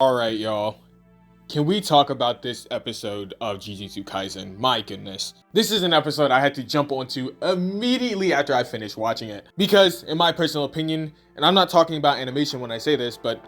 Alright, y'all. Can we talk about this episode of Jujutsu Kaisen? My goodness. This is an episode I had to jump onto immediately after I finished watching it. Because, in my personal opinion, and I'm not talking about animation when I say this, but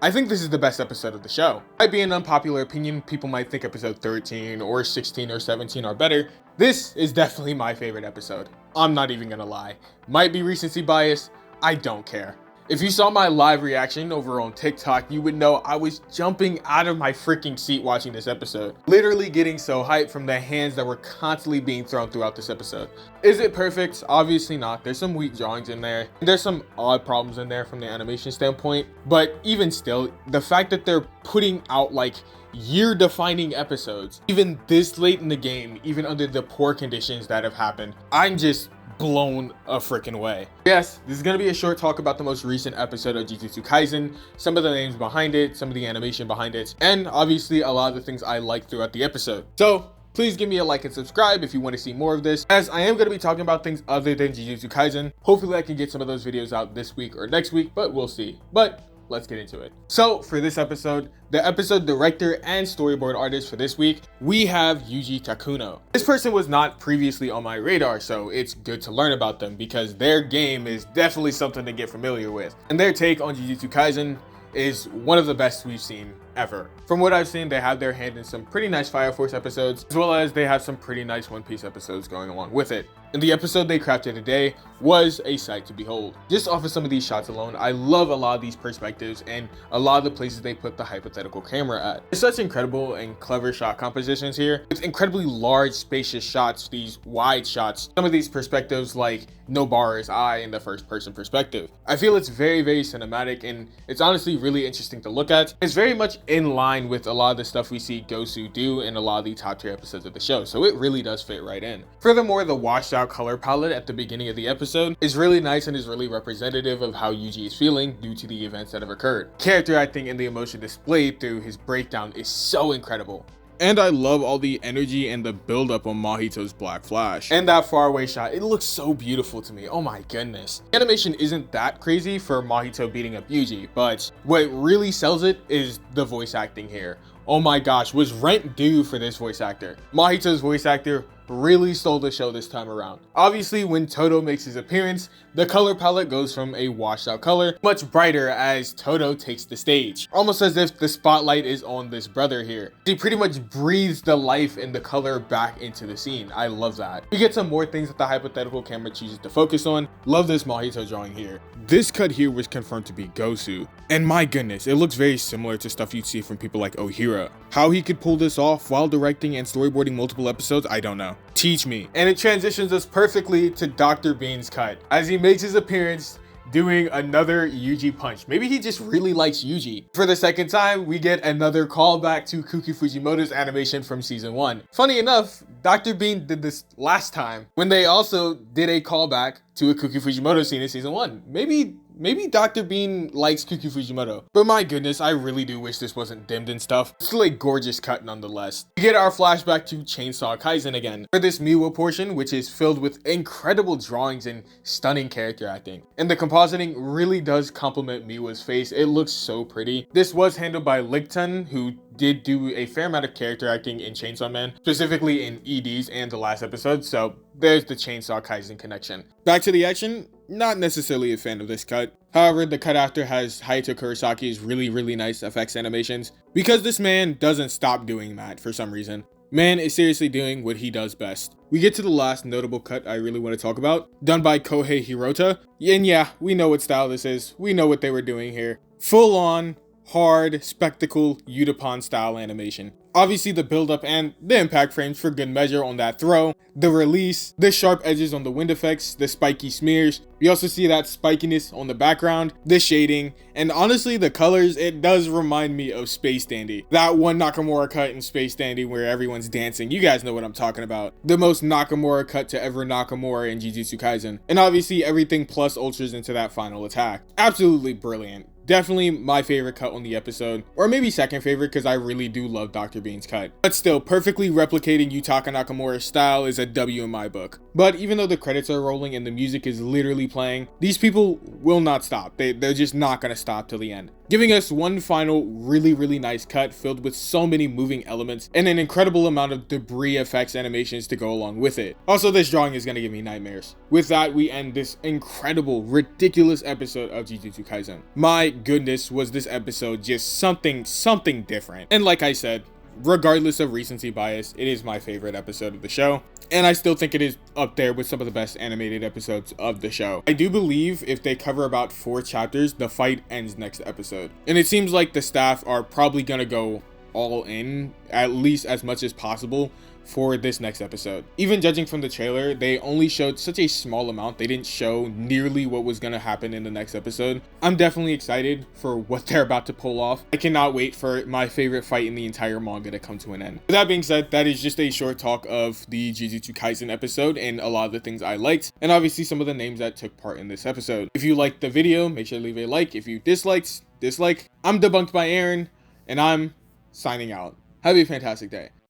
I think this is the best episode of the show. Might be an unpopular opinion, people might think episode 13 or 16 or 17 are better. This is definitely my favorite episode. I'm not even gonna lie. Might be recency bias, I don't care. If you saw my live reaction over on TikTok, you would know I was jumping out of my freaking seat watching this episode. Literally getting so hyped from the hands that were constantly being thrown throughout this episode. Is it perfect? Obviously not. There's some weak drawings in there. There's some odd problems in there from the animation standpoint. But even still, the fact that they're putting out like year-defining episodes, even this late in the game, even under the poor conditions that have happened, I'm just blown a freaking way. Yes, this is gonna be a short talk about the most recent episode of Jujutsu Kaisen, some of the names behind it, some of the animation behind it, and obviously a lot of the things I liked throughout the episode. So please give me a like and subscribe if you want to see more of this, as I am going to be talking about things other than Jujutsu Kaisen. Hopefully I can get some of those videos out this week or next week, but we'll see. But let's get into it. So for this episode, the episode director and storyboard artist for this week, we have Yuji Takuno. This person was not previously on my radar, so it's good to learn about them because their game is definitely something to get familiar with. And their take on Jujutsu Kaisen is one of the best we've seen ever. From what I've seen, they have their hand in some pretty nice Fire Force episodes, as well as they have some pretty nice One Piece episodes going along with it. And the episode they crafted today was a sight to behold. Just off of some of these shots alone, I love a lot of these perspectives and a lot of the places they put the hypothetical camera at. There's such incredible and clever shot compositions here, with incredibly large, spacious shots, these wide shots, some of these perspectives like Nobara's eye in the first person perspective. I feel it's very, very cinematic, and it's honestly really interesting to look at. It's very much in line with a lot of the stuff we see Gosu do in a lot of the top tier episodes of the show, so it really does fit right in. Furthermore, the washed out color palette at the beginning of the episode is really nice and is really representative of how Yuji is feeling due to the events that have occurred. Character acting and the emotion displayed through his breakdown is so incredible. And I love all the energy and the build up on Mahito's Black Flash. And that faraway shot, it looks so beautiful to me. Oh my goodness. The animation isn't that crazy for Mahito beating up Yuji, but what really sells it is the voice acting here. Oh my gosh, was rent due for this voice actor. Mahito's voice actor really stole the show this time around. Obviously, when Todo makes his appearance, the color palette goes from a washed out color much brighter as Todo takes the stage. Almost as if the spotlight is on this brother here. He pretty much breathes the life and the color back into the scene. I love that. We get some more things that the hypothetical camera chooses to focus on. Love this Mahito drawing here. This cut here was confirmed to be Gosu. And my goodness, it looks very similar to stuff you'd see from people like Ohira. How he could pull this off while directing and storyboarding multiple episodes, I don't know. Teach me. And it transitions us perfectly to Dr. Bean's cut as he makes his appearance doing another Yuji punch. Maybe he just really likes Yuji. For the second time, we get another callback to Kuki Fujimoto's animation from season 1. Funny enough, Dr. Bean did this last time when they also did a callback to a Kuki Fujimoto scene in season 1. Maybe Dr. Bean likes Kuki Fujimoto. But my goodness, I really do wish this wasn't dimmed and stuff. It's still a gorgeous cut nonetheless. We get our flashback to Chainsaw Kaisen again for this Miwa portion, which is filled with incredible drawings and stunning character acting. And the compositing really does complement Miwa's face. It looks so pretty. This was handled by Ligton, who did do a fair amount of character acting in Chainsaw Man, specifically in EDs and the last episode, so there's the Chainsaw Kaisen connection. Back to the action, not necessarily a fan of this cut. However, the cut after has Hayato Kurisaki's really nice effects animations, because this man doesn't stop doing that for some reason. Man is seriously doing what he does best. We get to the last notable cut I really want to talk about, done by Kohei Hirota. And yeah, we know what style this is. We know what they were doing here. Full on, hard, spectacle, Utapon style animation. Obviously the build up and the impact frames for good measure on that throw, the release, the sharp edges on the wind effects, the spiky smears. We also see that spikiness on the background, the shading, and honestly the colors, it does remind me of Space Dandy. That one Nakamura cut in Space Dandy where everyone's dancing, you guys know what I'm talking about. The most Nakamura cut to ever Nakamura in Jujutsu Kaisen. And obviously everything plus ultras into that final attack. Absolutely brilliant. Definitely my favorite cut on the episode, or maybe second favorite because I really do love Dr. Bean's cut. But still, perfectly replicating Yutaka Nakamura's style is a W in my book. But even though the credits are rolling and the music is literally playing, these people will not stop. They're just not going to stop till the end. giving us one final really nice cut filled with so many moving elements and an incredible amount of debris effects animations to go along with it. Also, this drawing is gonna give me nightmares. With that, we end this incredible, ridiculous episode of Jujutsu Kaisen. My goodness, was this episode just something different. And like I said, regardless of recency bias, it is my favorite episode of the show, and I still think it is up there with some of the best animated episodes of the show. I do believe if they cover about 4 chapters, the fight ends next episode, and it seems like the staff are probably gonna go all in, at least as much as possible, for this next episode. Even judging from the trailer, they only showed such a small amount. They didn't show nearly what was gonna happen in the next episode. I'm definitely excited for what they're about to pull off. I cannot wait for my favorite fight in the entire manga to come to an end. With that being said, that is just a short talk of the Jujutsu Kaisen episode and a lot of the things I liked, and obviously some of the names that took part in this episode. If you liked the video, make sure to leave a like. If you disliked, dislike. I'm Debunked by Aaron, and I'm signing out. Have a fantastic day.